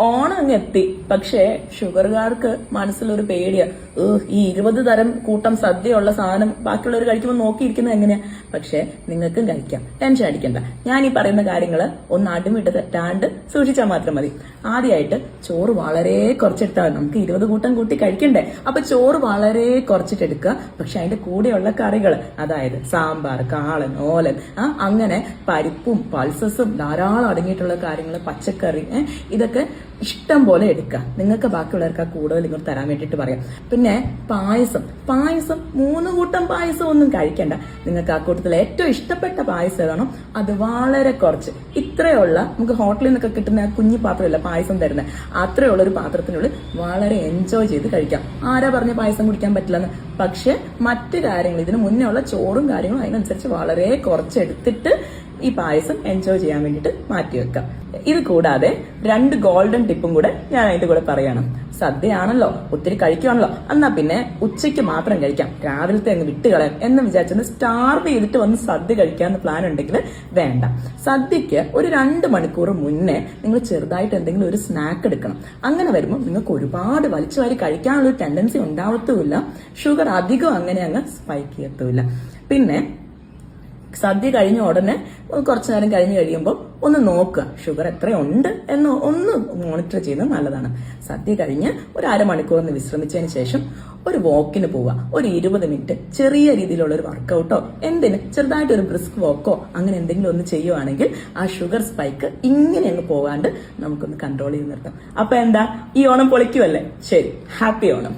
ഓണം അങ്ങ് എത്തി. പക്ഷേ ഷുഗറുകാർക്ക് മനസ്സിലൊരു പേടിയാ. ഈ 20 തരം കൂട്ടം സദ്യയുള്ള സാധനം ബാക്കിയുള്ളവർ കഴിക്കുമ്പോൾ നോക്കിയിരിക്കുന്നത് എങ്ങനെയാ? പക്ഷെ നിങ്ങൾക്കും കഴിക്കാം, ടെൻഷൻ അടിക്കണ്ട. ഞാൻ ഈ പറയുന്ന കാര്യങ്ങള് ഒന്ന് അടിമിട്ട് തെറ്റാണ്ട് സൂക്ഷിച്ചാൽ മാത്രം മതി. ആദ്യമായിട്ട് ചോറ് വളരെ കുറച്ചെടുത്താൽ മതി. നമുക്ക് 20 കൂട്ടം കൂട്ടി കഴിക്കണ്ടേ? അപ്പൊ ചോറ് വളരെ കുറച്ചിട്ടെടുക്കുക. പക്ഷെ അതിന്റെ കൂടെയുള്ള കറികൾ, അതായത് സാമ്പാർ, കാളൻ, ഓലൻ, അങ്ങനെ പരിപ്പും പൾസസും ധാരാളം അടങ്ങിയിട്ടുള്ള കാര്യങ്ങൾ, പച്ചക്കറി, ഇതൊക്കെ ഇഷ്ടം പോലെ എടുക്കുക. നിങ്ങൾക്ക് ബാക്കിയുള്ളവർക്ക് കൂടുതൽ ഇങ്ങോട്ട് തരാൻ വേണ്ടിയിട്ട് പറയാം. പിന്നെ പായസം 3 കൂട്ടം പായസം ഒന്നും കഴിക്കണ്ട. നിങ്ങൾക്ക് ആ കൂട്ടത്തിൽ ഏറ്റവും ഇഷ്ടപ്പെട്ട പായസം ഏതാണോ അത് വളരെ കുറച്ച്, ഇത്രയുള്ള നമുക്ക് ഹോട്ടലിൽ നിന്നൊക്കെ കിട്ടുന്ന കുഞ്ഞു പാത്രമില്ല പായസം തരുന്നത്, അത്രയുള്ള ഒരു പാത്രത്തിനുള്ളിൽ വളരെ എൻജോയ് ചെയ്ത് കഴിക്കാം. ആരാ പറഞ്ഞ പായസം കുടിക്കാൻ പറ്റില്ലെന്ന്? പക്ഷെ മറ്റു കാര്യങ്ങൾ, ഇതിന് മുന്നേ ഉള്ള ചോറും കാര്യങ്ങളും അതിനനുസരിച്ച് വളരെ കുറച്ചെടുത്തിട്ട് ഈ പായസം എൻജോയ് ചെയ്യാൻ വേണ്ടിയിട്ട് മാറ്റി വെക്കാം. ഇത് കൂടാതെ 2 ഗോൾഡൻ ടിപ്പും കൂടെ ഞാൻ അതിന്റെ കൂടെ പറയണം. സദ്യയാണല്ലോ, ഒത്തിരി കഴിക്കുവാണല്ലോ, എന്നാ പിന്നെ ഉച്ചയ്ക്ക് മാത്രം കഴിക്കാം, രാവിലത്തെ അങ്ങ് വിട്ടുകളയാം എന്ന് വിചാരിച്ചത് സ്റ്റാർവ് ചെയ്തിട്ട് വന്ന് സദ്യ കഴിക്കാന്ന് പ്ലാൻ ഉണ്ടെങ്കിൽ വേണ്ട. സദ്യക്ക് ഒരു 2 മണിക്കൂർ മുന്നേ നിങ്ങൾ ചെറുതായിട്ട് എന്തെങ്കിലും ഒരു സ്നാക്ക് എടുക്കണം. അങ്ങനെ വരുമ്പോൾ നിങ്ങൾക്ക് ഒരുപാട് വലിച്ചു വാരി കഴിക്കാനുള്ള ഒരു ടെൻഡൻസി ഉണ്ടാവത്തുമില്ല. ഷുഗർ അധികം അങ്ങനെ അങ്ങ് സ്പൈക്ക് ചെയ്യത്തുമില്ല. പിന്നെ സദ്യ കഴിഞ്ഞ ഉടനെ കുറച്ചു നേരം കഴിഞ്ഞ് കഴിയുമ്പോൾ ഒന്ന് നോക്കുക ഷുഗർ എത്രയുണ്ട് എന്ന് ഒന്ന് മോണിറ്റർ ചെയ്യുന്നത് നല്ലതാണ്. സദ്യ കഴിഞ്ഞ് ഒരു 1/2 മണിക്കൂർ ഒന്ന് വിശ്രമിച്ചതിന് ശേഷം ഒരു വാക്കിന് പോവുക. ഒരു 20 മിനിറ്റ് ചെറിയ രീതിയിലുള്ള ഒരു വർക്കൗട്ടോ ചെറുതായിട്ട് ഒരു ബ്രിസ്ക് വാക്കോ അങ്ങനെ എന്തെങ്കിലും ഒന്ന് ചെയ്യുവാണെങ്കിൽ ആ ഷുഗർ സ്പൈക്ക് ഇങ്ങനെ അങ്ങ് പോകാണ്ട് നമുക്കൊന്ന് കൺട്രോൾ ചെയ്ത് നിർത്താം. അപ്പൊ എന്താ, ഈ ഓണം പൊളിക്കുമല്ലേ? ശരി, ഹാപ്പി ഓണം.